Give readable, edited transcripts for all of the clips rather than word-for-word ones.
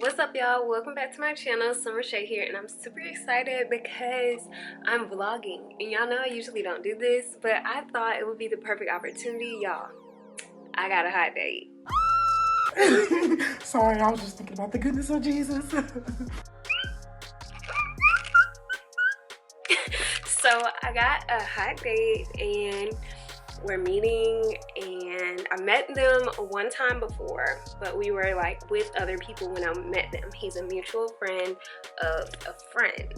What's up, y'all? Welcome back to my channel. Reshae here, and I'm super excited because I'm vlogging. And y'all know I usually don't do this, but I thought it would be the perfect opportunity. Y'all, I got a hot date. Sorry, I was just thinking about the goodness of Jesus. So I got a hot date and we're meeting, and I met them one time before, but we were like with other people when I met them. He's a mutual friend of a friend,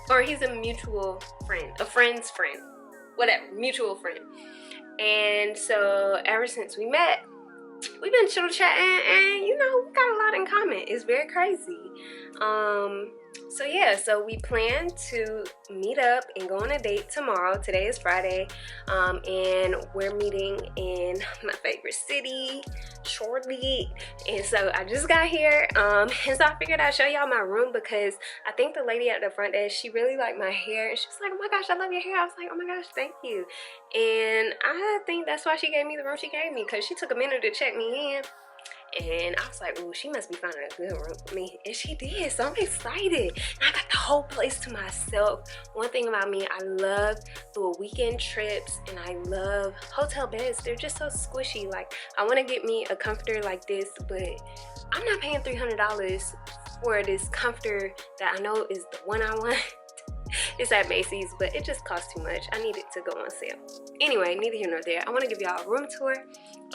or he's a mutual friend, a friend's friend, whatever, mutual friend. And so ever since we met, we've been chill chatting, and you know, we got a lot in common. It's very crazy. So yeah, so we plan to meet up and go on a date tomorrow. Today is Friday, and we're meeting in my favorite city shortly. And so I just got here, and so I figured I'd show y'all my room because I think the lady at the front desk, she really liked my hair, and she was like, oh my gosh, I love your hair. I was like, oh my gosh, thank you. And I think that's why she gave me the room she gave me, because she took a minute to check me in. And I was like, oh, she must be finding a good room for me. And she did, so I'm excited. And I got the whole place to myself. One thing about me, I love little weekend trips, and I love hotel beds. They're just so squishy. Like, I want to get me a comforter like this, but I'm not paying $300 for this comforter that I know is the one I want. It's at Macy's, but it just costs too much. I need it to go on sale. Anyway, neither here nor there. I want to give y'all a room tour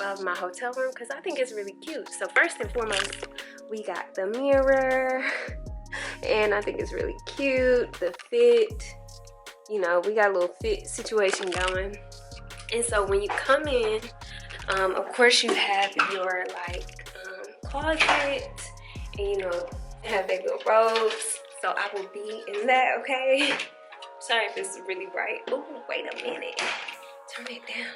of my hotel room because I think it's really cute. So first and foremost, we got the mirror, and I think it's really cute. The fit, you know, we got a little fit situation going. And so when you come in, of course you have your like closet, and you know, have their little robes. So I will be in that, okay? Sorry if it's really bright. Ooh, wait a minute. Turn it down.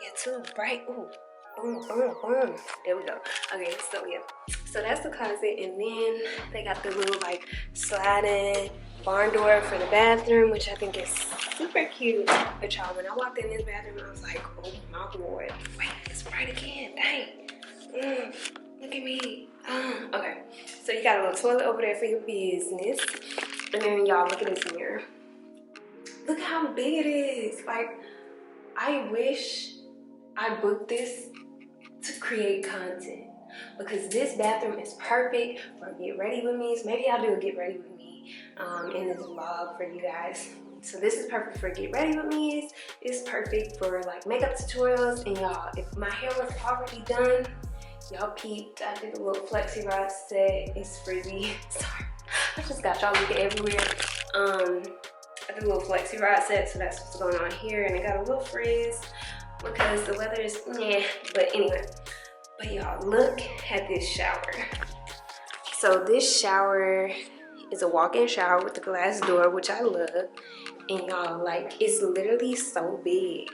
Yeah, too bright. Ooh. Boom, boom, boom. There we go. Okay, so yeah. So that's the closet, and then they got the little like sliding barn door for the bathroom, which I think is super cute. But y'all, when I walked in this bathroom, I was like, oh my lord. Wait, it's bright again. Dang. Look at me. Okay, so you got a little toilet over there for your business. And then y'all, look at this mirror. Look how big it is. Like, I wish I booked this to create content, because this bathroom is perfect for get ready with me. So maybe I'll do a get ready with me in this vlog for you guys. So this is perfect for get ready with me. It's perfect for like makeup tutorials. And y'all, if my hair was already done, y'all peeped, I did a little flexi rod set. It's frizzy. Sorry, I just got y'all looking everywhere. I did a little flexi rod set, so that's what's going on here. And I got a little frizz because the weather is meh. But anyway, but y'all, look at this shower. So this shower is a walk-in shower with a glass door, which I love. And y'all, like, it's literally so big.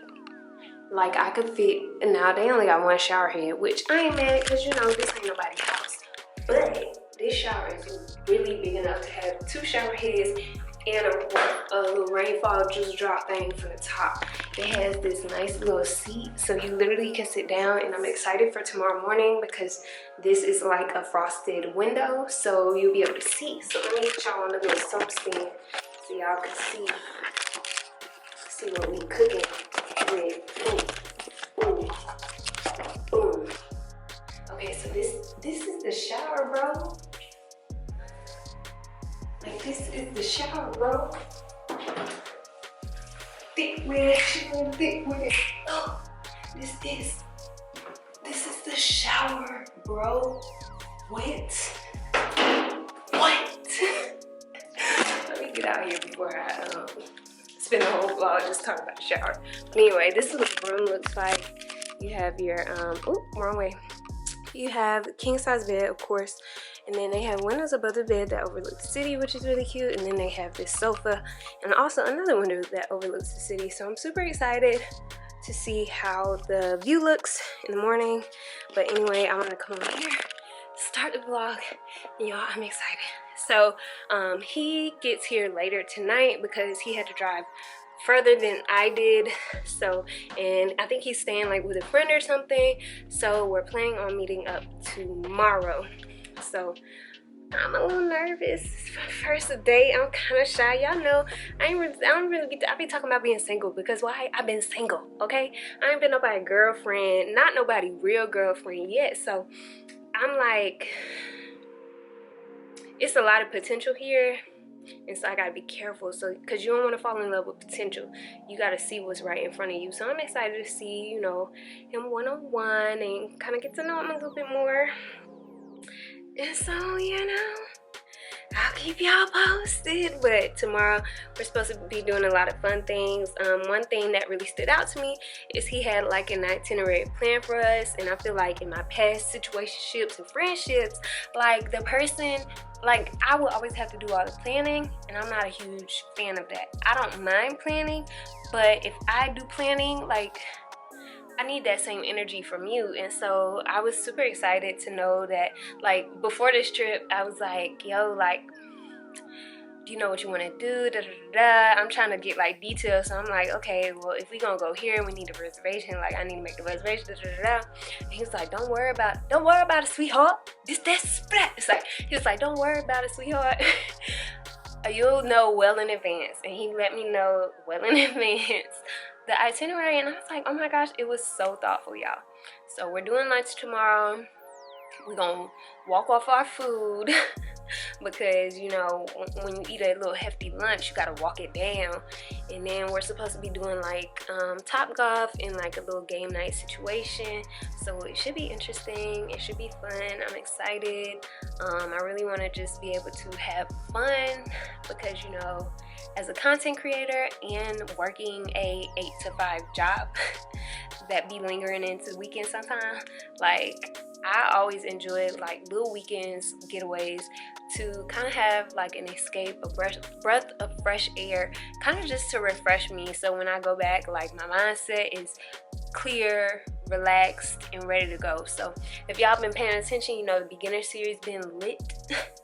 Like, I could fit, and now they only got one shower head, which I ain't mad, because you know, this ain't nobody's house. But this shower is really big enough to have two shower heads and a little rainfall just drop thing from the top. It has this nice little seat, so you literally can sit down, and I'm excited for tomorrow morning because this is like a frosted window, so you'll be able to see. So let me get y'all on the little soap stand so y'all can see what we cooking with. Ooh. Ooh. Okay, so this is the shower, bro. Like, this is the shower, bro. Thick with it. Oh, this is the shower, bro. What? Let me get out here before I spend the whole vlog just talking about the shower. But anyway, this is what the room looks like. You have your wrong way. You have king size bed, of course, and then they have windows above the bed that overlook the city, which is really cute. And then they have this sofa and also another window that overlooks the city. So I'm super excited to see how the view looks in the morning. But anyway, I'm gonna come over here, start the vlog, and y'all, I'm excited. So he gets here later tonight because he had to drive further than I did. So, and I think he's staying like with a friend or something. So we're planning on meeting up tomorrow. So I'm a little nervous. It's my first date. I'm kind of shy. Y'all know I don't really be talking about being single because why? I've been single, okay? I ain't been nobody girlfriend, not nobody real girlfriend yet. So I'm like, it's a lot of potential here. And so I gotta be careful, so because you don't want to fall in love with potential. You gotta see what's right in front of you. So I'm excited to see, you know, him one-on-one and kind of get to know him a little bit more. And so, you know, I'll keep y'all posted. But tomorrow we're supposed to be doing a lot of fun things. One thing that really stood out to me is he had like an itinerary plan for us, and I feel like in my past situationships and friendships, like the person, like I will always have to do all the planning, and I'm not a huge fan of that. I don't mind planning, but if I do planning, like I need that same energy from you. And so I was super excited to know that, like, before this trip, I was like, yo, like, do you know what you want to do? Da, da, da, da. I'm trying to get like details. So I'm like, okay, well, if we gonna go here, we need a reservation. Like, I need to make the reservation. Da, da, da, da. And he was like, don't worry about it, sweetheart. That's splat. It's like, he was like, don't worry about it, sweetheart. You'll know well in advance. And he let me know well in advance the itinerary, and I was like, oh my gosh, it was so thoughtful, y'all. So we're doing lunch tomorrow. We're gonna walk off our food because, you know, when you eat a little hefty lunch, you gotta walk it down. And then we're supposed to be doing like Top Golf in like a little game night situation. So it should be interesting. It should be fun. I'm excited. I really want to just be able to have fun because, you know, as a content creator and working a 8-to-5 job that be lingering into the weekend sometimes, like I always enjoy like little weekends getaways to kind of have like an escape, a breath of fresh air, kind of just to refresh me. So when I go back, like my mindset is clear, relaxed, and ready to go. So if y'all been paying attention, you know the beginner series been lit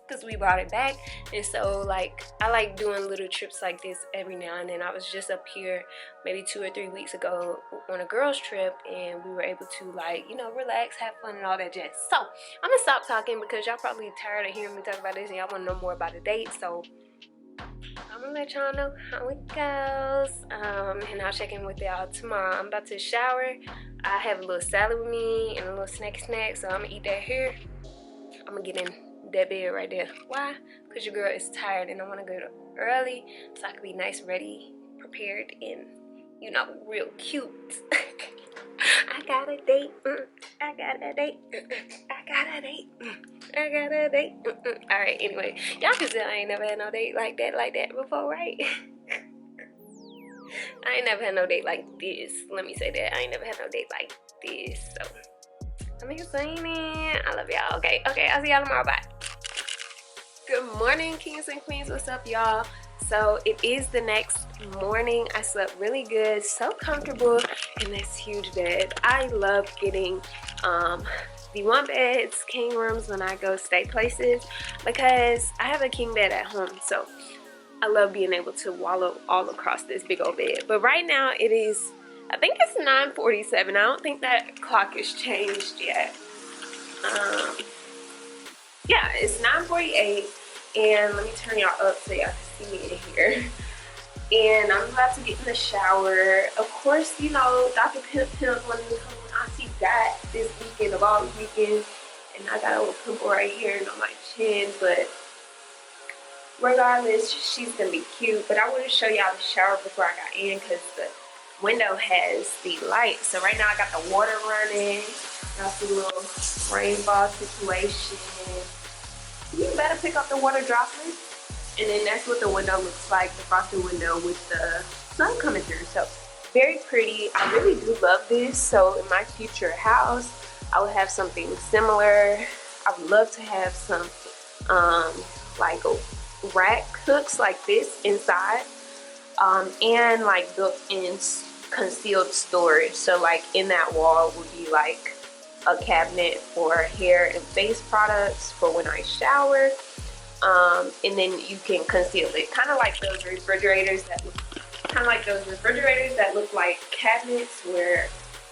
because we brought it back. And so like I like doing little trips like this every now and then. I was just up here maybe 2 or 3 weeks ago on a girls trip, and we were able to, like, you know, relax, have fun, and all that jazz. So I'm gonna stop talking because y'all probably tired of hearing me talk about this and y'all want to know more about the date. So I'm gonna let y'all know how it goes, and I'll check in with y'all tomorrow. I'm about to shower. I have a little salad with me and a little snack, so I'm gonna eat that here. I'm gonna get in that bed right there. Why? Because your girl is tired and I want to go early so I can be nice, ready, prepared, and, you know, real cute. I got a date. I got a date. I got a date. I got a date. All right, anyway, y'all can tell I ain't never had no date like that before, right? I ain't never had no date like this. Let me say that. I ain't never had no date like this. So I'm excited. I love y'all. Okay, I'll see y'all tomorrow. Bye. Good morning, kings and queens. What's up, y'all? So it is the next morning. I slept really good, so comfortable in this huge bed. I love getting the one beds, king rooms when I go stay places because I have a king bed at home. So I love being able to wallow all across this big old bed. But right now it is, I think it's 9:47. I don't think that clock has changed yet. Yeah, it's 9:48, and let me turn y'all up so y'all can see me in here. And I'm about to get in the shower. Of course, you know, Dr. Pimp wanted to come with Auntie Dot this weekend of all weekends, and I got a little pimple right here and on my chin, but regardless, she's gonna be cute. But I want to show y'all the shower before I got in because the window has the light. So right now I got the water running. Got the little rainfall situation. You better pick up the water droplets. And then that's what the window looks like, the frosted window with the sun coming through. So very pretty. I really do love this. So in my future house, I would have something similar. I would love to have some like rack hooks like this inside, and like built-in concealed storage. So like in that wall would be like a cabinet for hair and face products for when I shower, and then you can conceal it, kind of like those refrigerators that look like cabinets where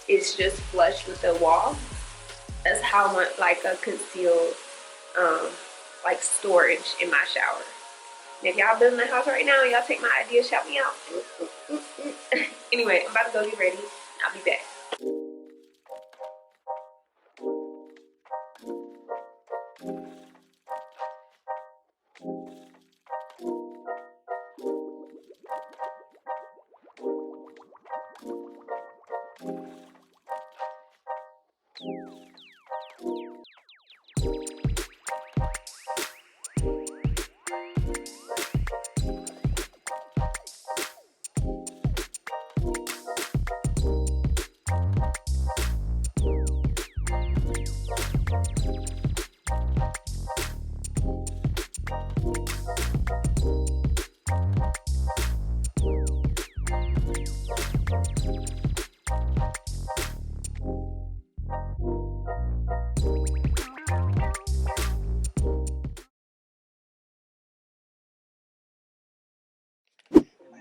it's just flush with the wall. That's how much like a concealed like storage in my shower. And if y'all building a house right now, y'all take my idea, shout me out. Anyway, I'm about to go get ready. I'll be back.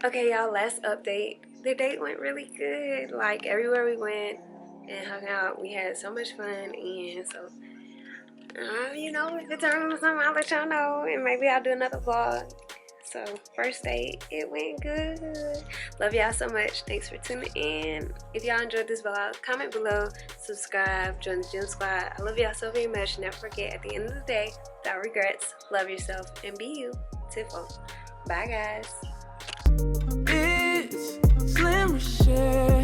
Okay, y'all, last update. The date went really good. Like, everywhere we went and hung out, we had so much fun. And so, you know, if it turns into something, I'll let y'all know. And maybe I'll do another vlog. So, first date, it went good. Love y'all so much. Thanks for tuning in. If y'all enjoyed this vlog, comment below, subscribe, join the gym squad. I love y'all so very much. Never forget, at the end of the day, without regrets, love yourself and be you. Tiffo. Bye, guys. It's Slim Reshae.